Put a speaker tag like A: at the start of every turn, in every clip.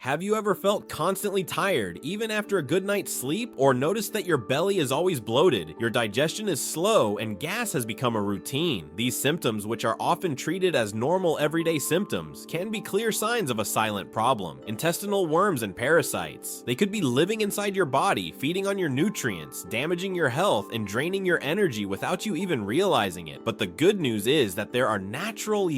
A: Have you ever felt constantly tired, even after a good night's sleep, or noticed that your belly is always bloated, your digestion is slow, and gas has become a routine? These symptoms, which are often treated as normal everyday symptoms, can be clear signs of a silent problem. Intestinal worms and parasites. They could be living inside your body, feeding on your nutrients, damaging your health, and draining your energy without you even realizing it. But the good news is that there are natural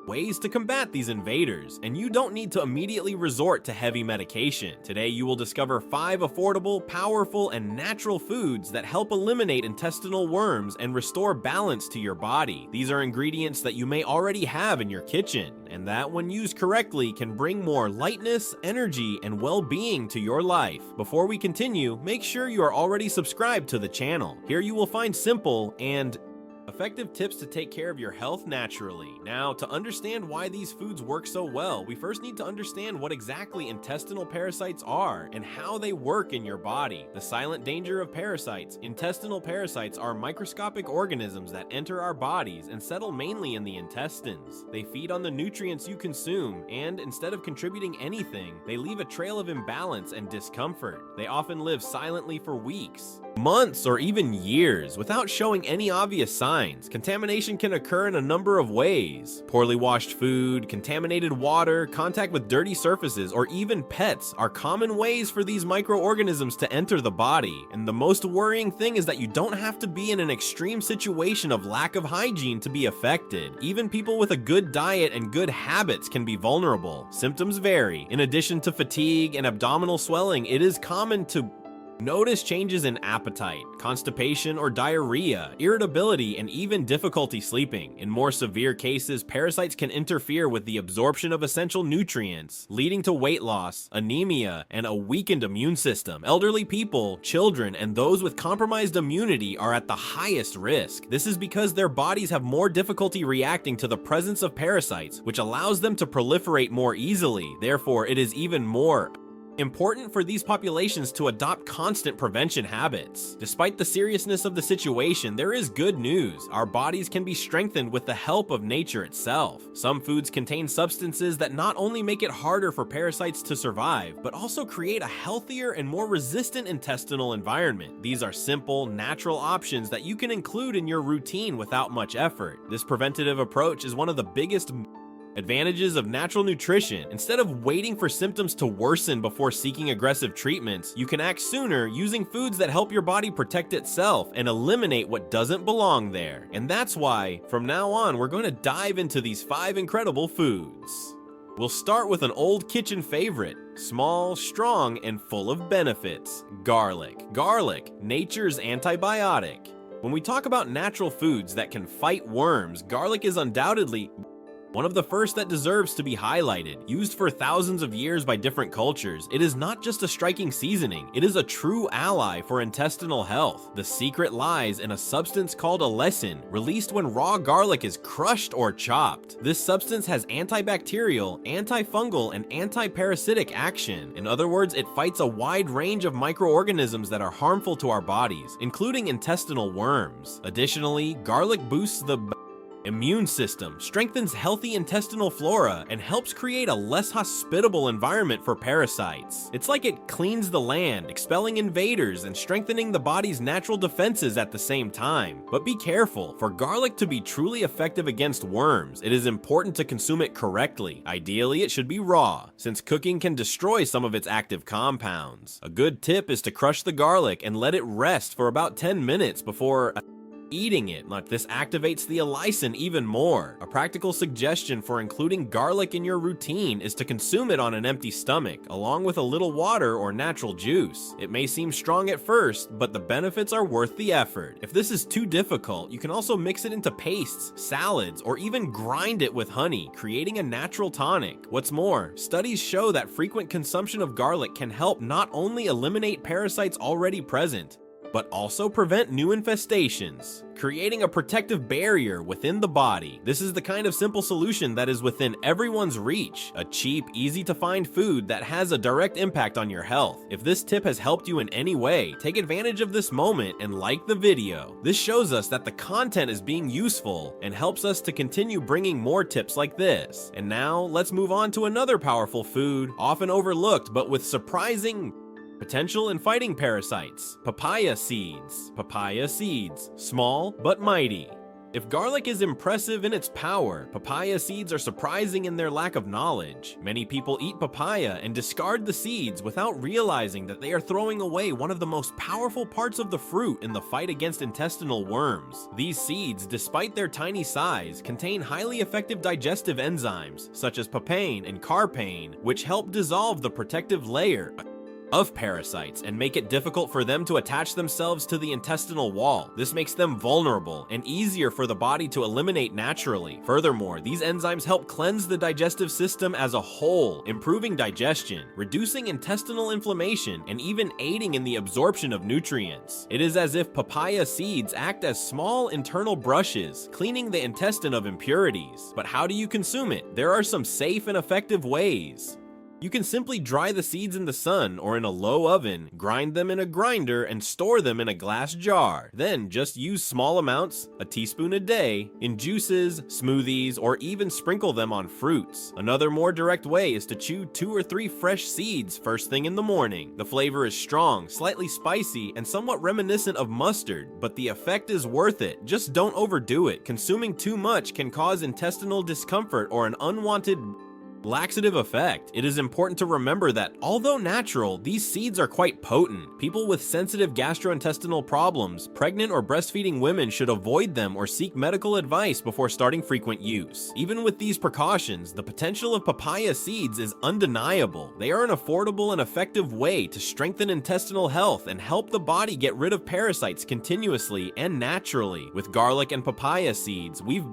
A: ways to combat these invaders, and you don't need to immediately resort to heavy medication. Today, you will discover 5 affordable, powerful, and natural foods that help eliminate intestinal worms and restore balance to your body. These are ingredients that you may already have in your kitchen, and that, when used correctly, can bring more lightness, energy, and well-being to your life. Before we continue, make sure you are already subscribed to the channel. Here you will find simple and effective tips to take care of your health naturally. Now, to understand why these foods work so well, we first need to understand what exactly intestinal parasites are and how they work in your body. The silent danger of parasites. Intestinal parasites are microscopic organisms that enter our bodies and settle mainly in the intestines. They feed on the nutrients you consume, and instead of contributing anything, they leave a trail of imbalance and discomfort. They often live silently for weeks, months, or even years without showing any obvious signs. Contamination can occur in a number of ways. Poorly washed food, contaminated water, contact with dirty surfaces, or even pets are common ways for these microorganisms to enter the body. And the most worrying thing is that you don't have to be in an extreme situation of lack of hygiene to be affected. Even people with a good diet and good habits can be vulnerable. Symptoms vary. In addition to fatigue and abdominal swelling, it is common to notice changes in appetite, constipation or diarrhea, irritability, and even difficulty sleeping. In more severe cases, parasites can interfere with the absorption of essential nutrients, leading to weight loss, anemia, and a weakened immune system. Elderly people, children, and those with compromised immunity are at the highest risk. This is because their bodies have more difficulty reacting to the presence of parasites, which allows them to proliferate more easily. Therefore, it is even more important for these populations to adopt constant prevention habits. Despite the seriousness of the situation, there is good news. Our bodies can be strengthened with the help of nature itself. Some foods contain substances that not only make it harder for parasites to survive, but also create a healthier and more resistant intestinal environment. These are simple, natural options that you can include in your routine without much effort. This preventative approach is one of the biggest advantages of natural nutrition. Instead of waiting for symptoms to worsen before seeking aggressive treatments, you can act sooner using foods that help your body protect itself and eliminate what doesn't belong there. And that's why, from now on, we're going to dive into these 5 incredible foods. We'll start with an old kitchen favorite. Small, strong, and full of benefits. Garlic. Garlic, nature's antibiotic. When we talk about natural foods that can fight worms, garlic is undoubtedly one of the first that deserves to be highlighted. Used for thousands of years by different cultures, it is not just a striking seasoning, it is a true ally for intestinal health. The secret lies in a substance called allicin, released when raw garlic is crushed or chopped. This substance has antibacterial, antifungal, and antiparasitic action. In other words, it fights a wide range of microorganisms that are harmful to our bodies, including intestinal worms. Additionally, garlic boosts the immune system, strengthens healthy intestinal flora, and helps create a less hospitable environment for parasites. It's like it cleans the land, expelling invaders and strengthening the body's natural defenses at the same time. But be careful, for garlic to be truly effective against worms, it is important to consume it correctly. Ideally, it should be raw, since cooking can destroy some of its active compounds. A good tip is to crush the garlic and let it rest for about 10 minutes before eating it. This activates the allicin even more. A practical suggestion for including garlic in your routine is to consume it on an empty stomach, along with a little water or natural juice. It may seem strong at first, but the benefits are worth the effort. If this is too difficult, you can also mix it into pastes, salads, or even grind it with honey, creating a natural tonic. What's more, studies show that frequent consumption of garlic can help not only eliminate parasites already present, but also prevent new infestations, creating a protective barrier within the body. This is the kind of simple solution that is within everyone's reach, a cheap, easy to find food that has a direct impact on your health. If this tip has helped you in any way, take advantage of this moment and like the video. This shows us that the content is being useful and helps us to continue bringing more tips like this. And now let's move on to another powerful food, often overlooked but with surprising potential in fighting parasites: papaya seeds. Papaya seeds, small but mighty. If garlic is impressive in its power, papaya seeds are surprising in their lack of knowledge. Many people eat papaya and discard the seeds without realizing that they are throwing away one of the most powerful parts of the fruit in the fight against intestinal worms. These seeds, despite their tiny size, contain highly effective digestive enzymes, such as papain and carpain, which help dissolve the protective layer of parasites and make it difficult for them to attach themselves to the intestinal wall. This makes them vulnerable and easier for the body to eliminate naturally. Furthermore, these enzymes help cleanse the digestive system as a whole, improving digestion, reducing intestinal inflammation, and even aiding in the absorption of nutrients. It is as if papaya seeds act as small internal brushes, cleaning the intestine of impurities. But how do you consume it? There are some safe and effective ways. You can simply dry the seeds in the sun or in a low oven, grind them in a grinder, and store them in a glass jar. Then just use small amounts, a teaspoon a day, in juices, smoothies, or even sprinkle them on fruits. Another more direct way is to chew 2 or 3 fresh seeds first thing in the morning. The flavor is strong, slightly spicy, and somewhat reminiscent of mustard, but the effect is worth it. Just don't overdo it. Consuming too much can cause intestinal discomfort or an unwanted laxative effect. It is important to remember that, although natural, these seeds are quite potent. People with sensitive gastrointestinal problems, pregnant or breastfeeding women should avoid them or seek medical advice before starting frequent use. Even with these precautions, the potential of papaya seeds is undeniable. They are an affordable and effective way to strengthen intestinal health and help the body get rid of parasites continuously and naturally. With garlic and papaya seeds, we've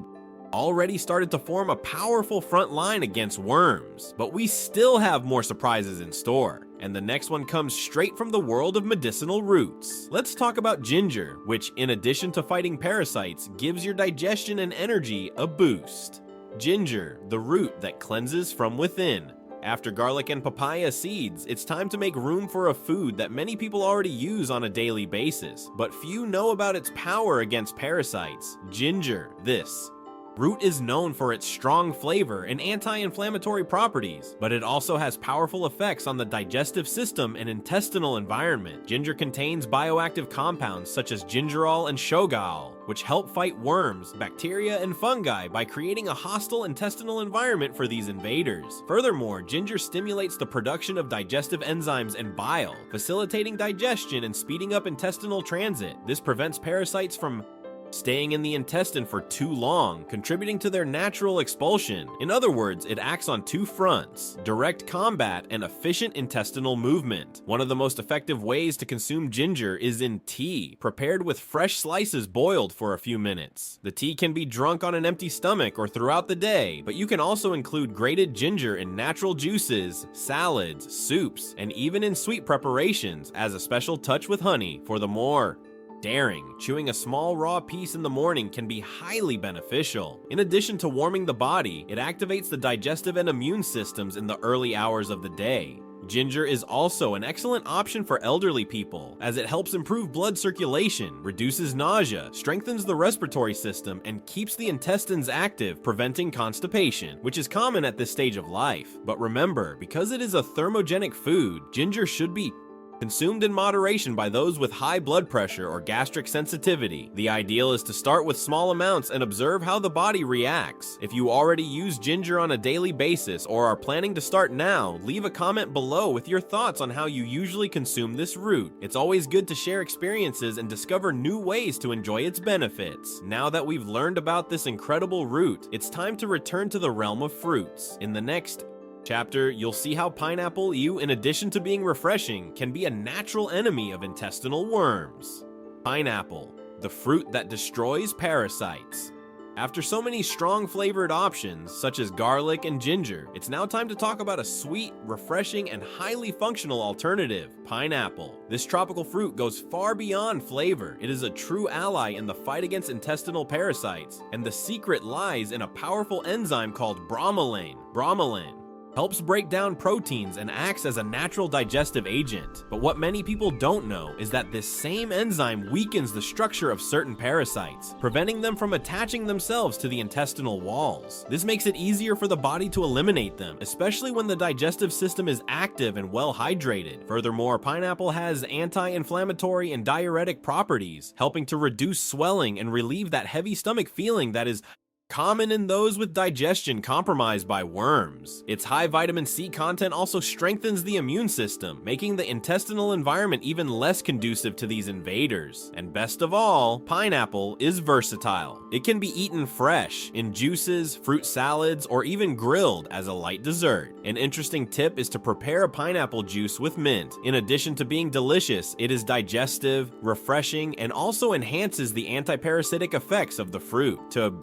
A: already started to form a powerful front line against worms, but we still have more surprises in store. And the next one comes straight from the world of medicinal roots. Let's talk about ginger, which, in addition to fighting parasites, gives your digestion and energy a boost. Ginger, the root that cleanses from within. After garlic and papaya seeds, it's time to make room for a food that many people already use on a daily basis, but few know about its power against parasites: ginger. This root is known for its strong flavor and anti-inflammatory properties, but it also has powerful effects on the digestive system and intestinal environment. Ginger contains bioactive compounds such as gingerol and shogaol, which help fight worms, bacteria, and fungi by creating a hostile intestinal environment for these invaders. Furthermore, ginger stimulates the production of digestive enzymes and bile, facilitating digestion and speeding up intestinal transit. This prevents parasites from staying in the intestine for too long, contributing to their natural expulsion. In other words, it acts on 2 fronts: direct combat and efficient intestinal movement. One of the most effective ways to consume ginger is in tea, prepared with fresh slices boiled for a few minutes. The tea can be drunk on an empty stomach or throughout the day, but you can also include grated ginger in natural juices, salads, soups, and even in sweet preparations as a special touch with honey for the more daring. Chewing a small raw piece in the morning can be highly beneficial. In addition to warming the body, it activates the digestive and immune systems in the early hours of the day. Ginger is also an excellent option for elderly people, as it helps improve blood circulation, reduces nausea, strengthens the respiratory system, and keeps the intestines active, preventing constipation, which is common at this stage of life. But remember, because it is a thermogenic food, ginger should be consumed in moderation by those with high blood pressure or gastric sensitivity. The ideal is to start with small amounts and observe how the body reacts. If you already use ginger on a daily basis or are planning to start now, leave a comment below with your thoughts on how you usually consume this root. It's always good to share experiences and discover new ways to enjoy its benefits. Now that we've learned about this incredible root, it's time to return to the realm of fruits. In the next chapter, you'll see how pineapple, in addition to being refreshing, can be a natural enemy of intestinal worms. Pineapple, the fruit that destroys parasites. After so many strong flavored options, such as garlic and ginger, it's now time to talk about a sweet, refreshing, and highly functional alternative: pineapple. This tropical fruit goes far beyond flavor. It is a true ally in the fight against intestinal parasites, and the secret lies in a powerful enzyme called bromelain. Bromelain helps break down proteins and acts as a natural digestive agent. But what many people don't know is that this same enzyme weakens the structure of certain parasites, preventing them from attaching themselves to the intestinal walls. This makes it easier for the body to eliminate them, especially when the digestive system is active and well hydrated. Furthermore, pineapple has anti-inflammatory and diuretic properties, helping to reduce swelling and relieve that heavy stomach feeling that is common in those with digestion compromised by worms. Its high vitamin C content also strengthens the immune system, making the intestinal environment even less conducive to these invaders. And best of all, pineapple is versatile. It can be eaten fresh, in juices, fruit salads, or even grilled as a light dessert. An interesting tip is to prepare a pineapple juice with mint. In addition to being delicious, it is digestive, refreshing, and also enhances the antiparasitic effects of the fruit. To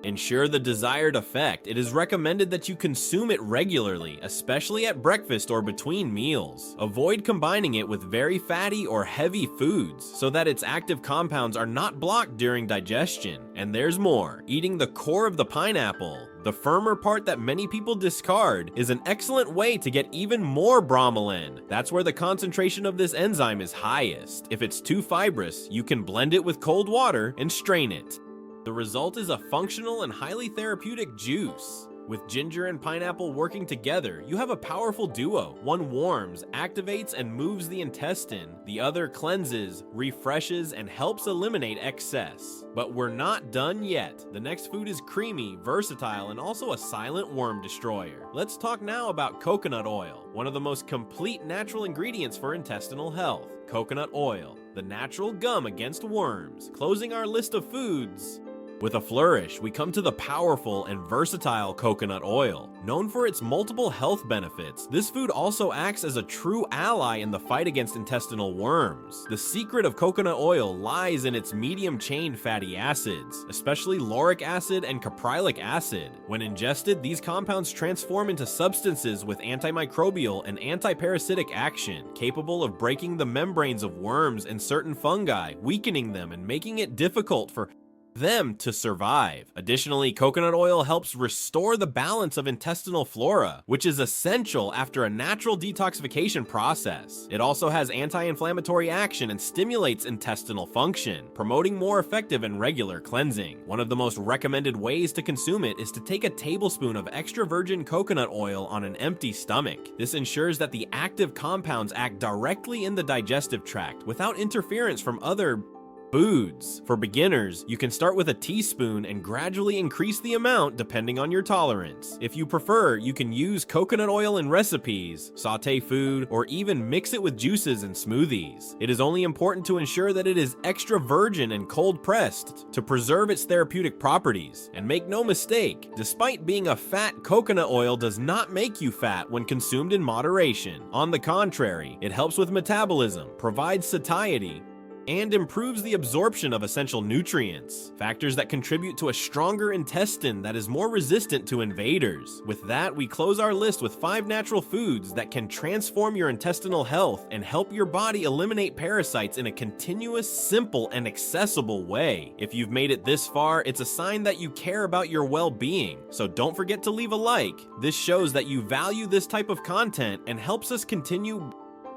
A: ensure the desired effect, it is recommended that you consume it regularly, especially at breakfast or between meals. Avoid combining it with very fatty or heavy foods so that its active compounds are not blocked during digestion. And there's more. Eating the core of the pineapple, the firmer part that many people discard, is an excellent way to get even more bromelain. That's where the concentration of this enzyme is highest. If it's too fibrous, you can blend it with cold water and strain it. The result is a functional and highly therapeutic juice. With ginger and pineapple working together, you have a powerful duo. One warms, activates, and moves the intestine. The other cleanses, refreshes, and helps eliminate excess. But we're not done yet. The next food is creamy, versatile, and also a silent worm destroyer. Let's talk now about coconut oil, one of the most complete natural ingredients for intestinal health. Coconut oil, the natural gum against worms. Closing our list of foods with a flourish, we come to the powerful and versatile coconut oil. Known for its multiple health benefits, this food also acts as a true ally in the fight against intestinal worms. The secret of coconut oil lies in its medium-chain fatty acids, especially lauric acid and caprylic acid. When ingested, these compounds transform into substances with antimicrobial and antiparasitic action, capable of breaking the membranes of worms and certain fungi, weakening them and making it difficult for them to survive. Additionally, coconut oil helps restore the balance of intestinal flora, which is essential after a natural detoxification process. It also has anti-inflammatory action and stimulates intestinal function, promoting more effective and regular cleansing. One of the most recommended ways to consume it is to take a tablespoon of extra virgin coconut oil on an empty stomach. This ensures that the active compounds act directly in the digestive tract without interference from other foods. For beginners, you can start with a teaspoon and gradually increase the amount depending on your tolerance. If you prefer, you can use coconut oil in recipes, saute food, or even mix it with juices and smoothies. It is only important to ensure that it is extra virgin and cold pressed to preserve its therapeutic properties. And make no mistake, despite being a fat, coconut oil does not make you fat when consumed in moderation. On the contrary, it helps with metabolism, provides satiety, and improves the absorption of essential nutrients, factors that contribute to a stronger intestine that is more resistant to invaders. With that, we close our list with 5 natural foods that can transform your intestinal health and help your body eliminate parasites in a continuous, simple, and accessible way. If you've made it this far, it's a sign that you care about your well-being, so don't forget to leave a like. This shows that you value this type of content and helps us continue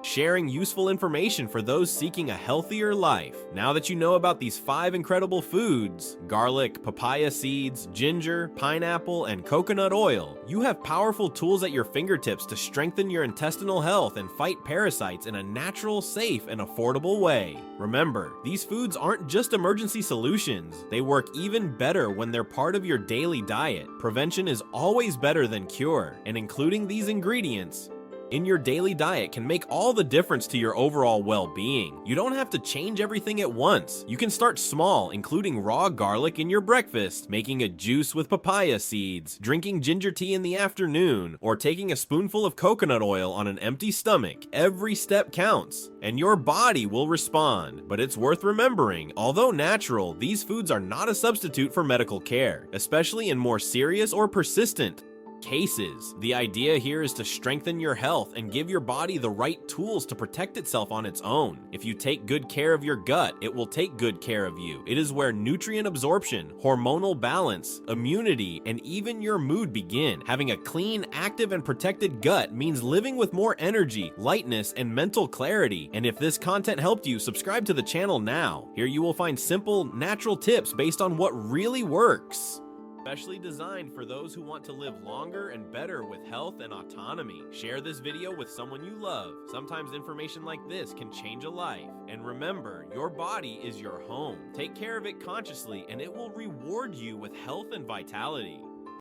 A: sharing useful information for those seeking a healthier life. Now that you know about these 5 incredible foods, garlic, papaya seeds, ginger, pineapple, and coconut oil, you have powerful tools at your fingertips to strengthen your intestinal health and fight parasites in a natural, safe, and affordable way. Remember, these foods aren't just emergency solutions. They work even better when they're part of your daily diet. Prevention is always better than cure, and including these ingredients in your daily diet can make all the difference to your overall well-being. You don't have to change everything at once. You can start small, including raw garlic in your breakfast, making a juice with papaya seeds, drinking ginger tea in the afternoon, or taking a spoonful of coconut oil on an empty stomach. Every step counts, and your body will respond. But it's worth remembering, although natural, these foods are not a substitute for medical care, especially in more serious or persistent cases. The idea here is to strengthen your health and give your body the right tools to protect itself on its own. If you take good care of your gut, it will take good care of you. It is where nutrient absorption, hormonal balance, immunity, and even your mood begin. Having a clean, active, and protected gut means living with more energy, lightness, and mental clarity. And if this content helped you, subscribe to the channel now. Here you will find simple, natural tips based on what really works, especially designed for those who want to live longer and better with health and autonomy. Share this video with someone you love. Sometimes information like this can change a life. And remember, your body is your home. Take care of it consciously, and it will reward you with health and vitality.